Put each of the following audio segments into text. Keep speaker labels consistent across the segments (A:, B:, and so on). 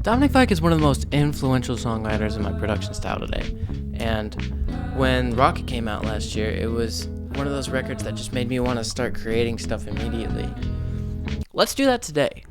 A: Dominic Fike is one of the most influential songwriters in my production style today. And when Rocket came out last year, it was one of those records that just made me want to start creating stuff immediately. Let's do that today.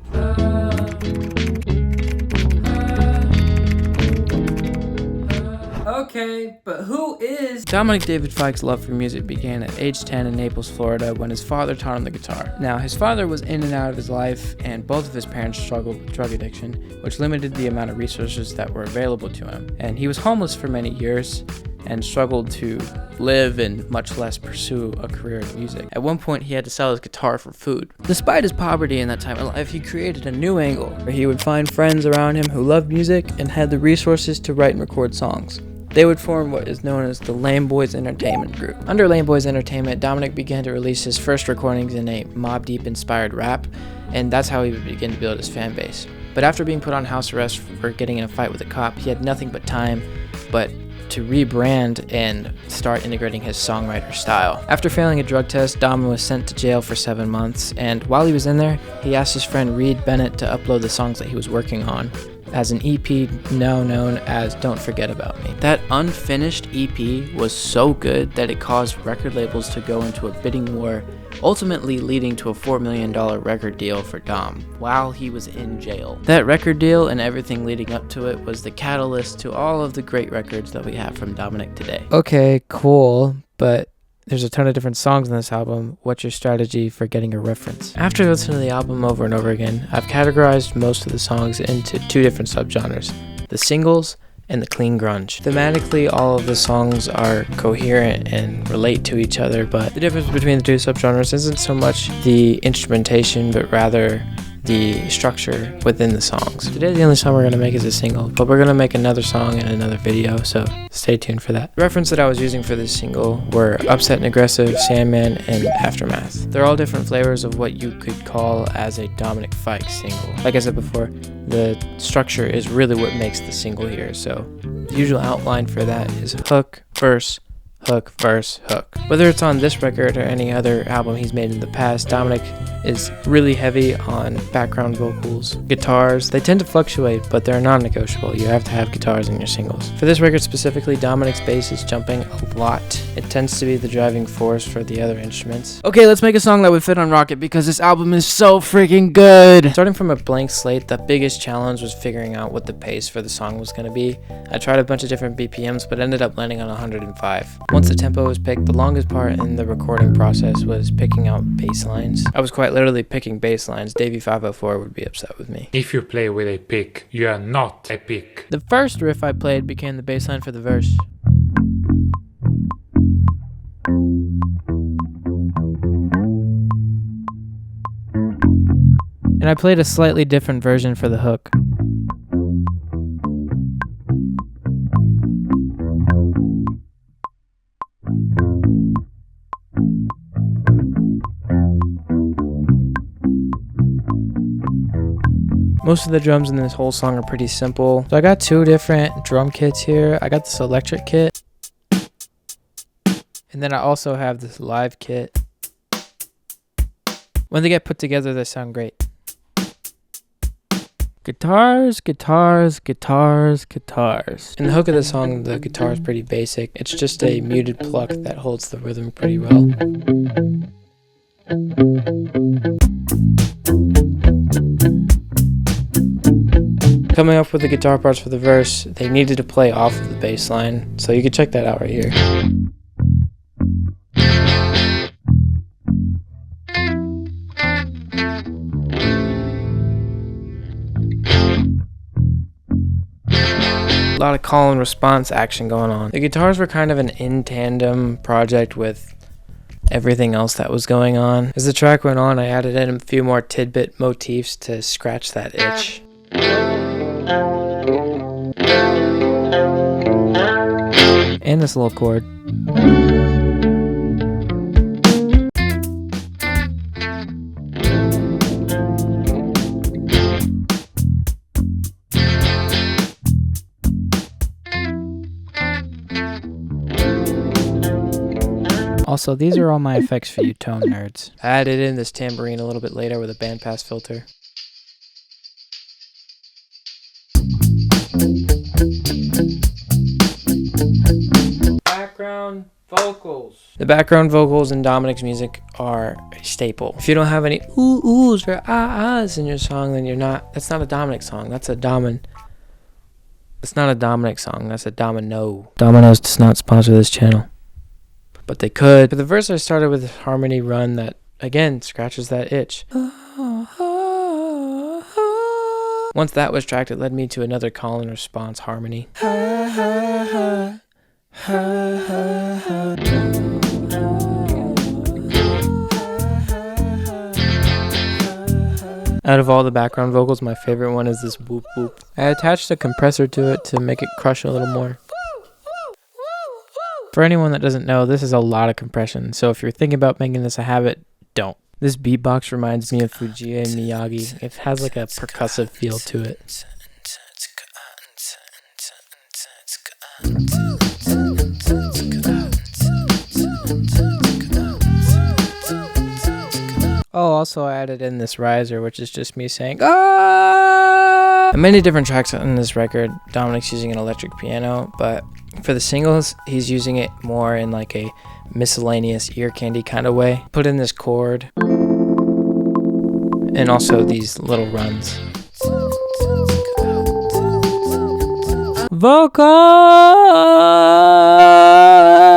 B: Okay, but who is...
A: Dominic David Fike's love for music began at age 10 in Naples, Florida, when his father taught him the guitar. Now, his father was in and out of his life, and both of his parents struggled with drug addiction, which limited the amount of resources that were available to him. And he was homeless for many years, and struggled to live and much less pursue a career in music. At one point, he had to sell his guitar for food. Despite his poverty in that time of life, he created a new angle where he would find friends around him who loved music and had the resources to write and record songs. They would form what is known as the Lame Boys Entertainment Group. Under Lame Boys Entertainment, Dominic began to release his first recordings in a Mobb Deep-inspired rap, and that's how he would begin to build his fan base. But after being put on house arrest for getting in a fight with a cop, he had nothing but time but to rebrand and start integrating his songwriter style. After failing a drug test, Dom was sent to jail for 7 months, and while he was in there, he asked his friend Reed Bennett to upload the songs that he was working on as an EP now known as Don't Forget About Me. That unfinished EP was so good that it caused record labels to go into a bidding war, ultimately leading to a $4 million record deal for Dom while he was in jail. That record deal and everything leading up to it was the catalyst to all of the great records that we have from Dominic today.
B: Okay, cool, but there's a ton of different songs in this album. What's your strategy for getting a reference?
A: After listening to the album over and over again, I've categorized most of the songs into two different subgenres: the singles and the clean grunge. Thematically, all of the songs are coherent and relate to each other, but the difference between the two subgenres isn't so much the instrumentation, but rather the structure within the songs. Today, the only song we're going to make is a single, but we're going to make another song in another video, so stay tuned for that. The reference that I was using for this single were Upset and Aggressive, Sandman, and Aftermath. They're all different flavors of what you could call as a Dominic Fike single. Like I said before, the structure is really what makes the single here, so the usual outline for that is hook, verse, hook, verse, hook. Whether it's on this record or any other album he's made in the past, Dominic is really heavy on background vocals. Guitars, they tend to fluctuate, but they're non-negotiable. You have to have guitars in your singles. For this record specifically, Dominic's bass is jumping a lot. It tends to be the driving force for the other instruments. Okay, let's make a song that would fit on Rocket because this album is so freaking good! Starting from a blank slate, the biggest challenge was figuring out what the pace for the song was going to be. I tried a bunch of different BPMs, but ended up landing on 105. Once the tempo was picked, the longest part in the recording process was picking out bass lines. I was quite literally picking bass lines. Davey 504 would be upset with me.
C: If you play with a pick, you are not a pick.
A: The first riff I played became the bass line for the verse. And I played a slightly different version for the hook. Most of the drums in this whole song are pretty simple. So I got two different drum kits here. I got this electric kit, and then I also have this live kit. When they get put together, they sound great. Guitars, guitars, guitars, guitars. In the hook of the song, the guitar is pretty basic. It's just a muted pluck that holds the rhythm pretty well. Coming up with the guitar parts for the verse, they needed to play off of the bass line, so you can check that out right here. A lot of call and response action going on. The guitars were kind of an in-tandem project with everything else that was going on. As the track went on, I added in a few more tidbit motifs to scratch that itch. And this little chord. Also, these are all my effects for you tone nerds. I added in this tambourine a little bit later with a bandpass filter.
B: vocals. The background vocals in Dominic's music are a staple. If you don't have any oohs or ahs in your song, then that's not a Dominic song. It's not a Dominic song. That's a Domino. Domino's does not sponsor this channel, but they could. For the verse, I started with a harmony run that, again, scratches that itch. Once that was tracked, it led me to another call and response harmony. Out of all the background vocals, my favorite one is this whoop whoop. I attached a compressor to it to make it crush a little more. For anyone that doesn't know, this is a lot of compression, so if you're thinking about making this a habit, don't. This beatbox reminds me of Fujii Miyagi. It has like a percussive feel to it. Oh, also I added in this riser, which is just me saying, ah! Many different tracks on this record, Dominic's using an electric piano, but for the singles, he's using it more in like a miscellaneous ear candy kind of way. Put in this chord, and also these little runs. Vocal!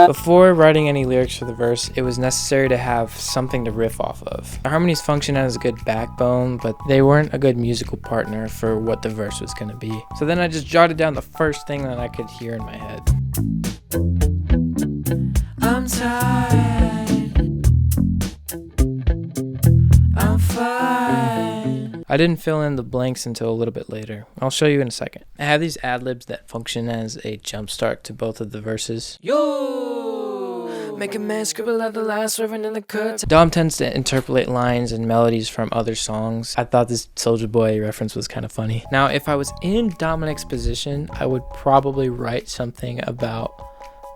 B: Before writing any lyrics for the verse, it was necessary to have something to riff off of. The harmonies function as a good backbone, but they weren't a good musical partner for what the verse was going to be. So then I just jotted down the first thing that I could hear in my head. I'm tired. I'm fine. I didn't fill in the blanks until a little bit later. I'll show you in a second. I have these ad-libs that function as a jump start to both of the verses. Yo! Make a man scribble out the last reverend in the cut. Dom tends to interpolate lines and melodies from other songs. I thought this Soulja Boy reference was kind of funny. Now, if I was in Dominic's position, I would probably write something about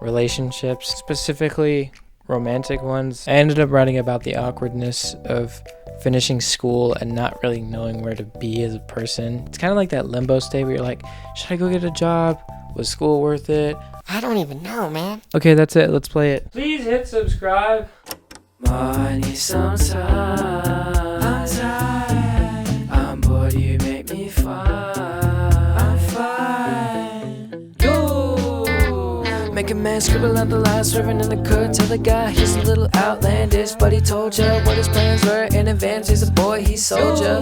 B: relationships, specifically romantic ones. I ended up writing about the awkwardness of finishing school and not really knowing where to be as a person. It's kind of like that limbo state where you're like, should I go get a job? Was school worth it? I don't even know, man. Okay, that's it. Let's play it. Please hit subscribe. I need some time. I'm tired. I'm bored. You make me fine. I'm fine. Yo! Make a man scribble out the last reverend in the cut. Tell the guy he's a little outlandish, but he told ya what his plans were in advance. He's a boy, he sold ya.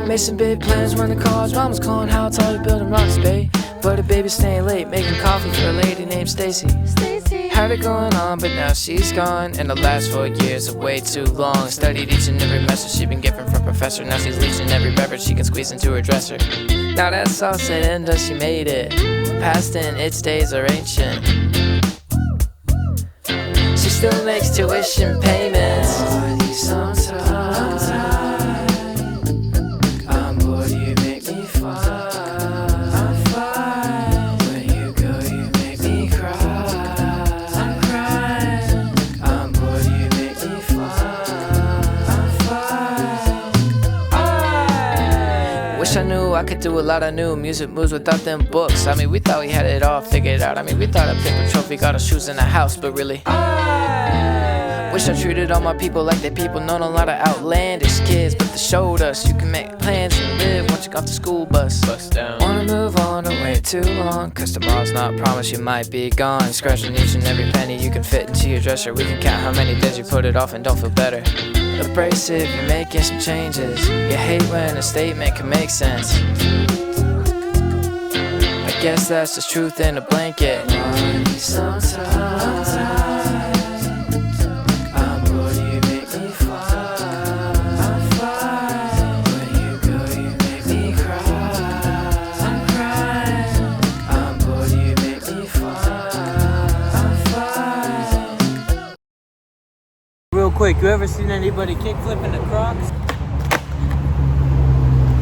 B: Made some big plans, run the cars. Mama's calling how tall you building rocks, babe. But a baby's staying late, making coffee for a lady named Stacy. Had it going on, but now she's gone. And the last 4 years are way too long. Studied each and every message she'd been given from professor. Now she's leeching every beverage she can squeeze into her dresser. Now that's all said and done, she made it. Past and its days are ancient. She still makes tuition payments. I need some time. I'm bored, you make me fine. I'm fine. When you go, you make me cry. I'm crying. I'm bored, you make me fine. I'm fine. Wish I knew I could do a lot of new music moves without them books. I mean, we thought we had it all figured out. I mean, we thought a paper trophy got our shoes in the house, but really, wish I treated all my people like they people. Known a lot of outlandish kids, but they showed us you can make plans and live once you got the school bus. Bust down. Wanna move on, don't wait too long, cause tomorrow's not promised, you might be gone. Scratching each and every penny you can fit into your dresser. We can count how many days you put it off and don't feel better. Abrasive, you're making some changes. You hate when a statement can make sense. I guess that's just truth in a blanket. I need some time.
D: Real quick, you ever seen anybody kickflip in the Crocs?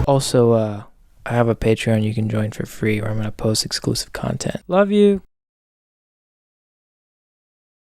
B: Also, I have a Patreon you can join for free where I'm going to post exclusive content. Love you.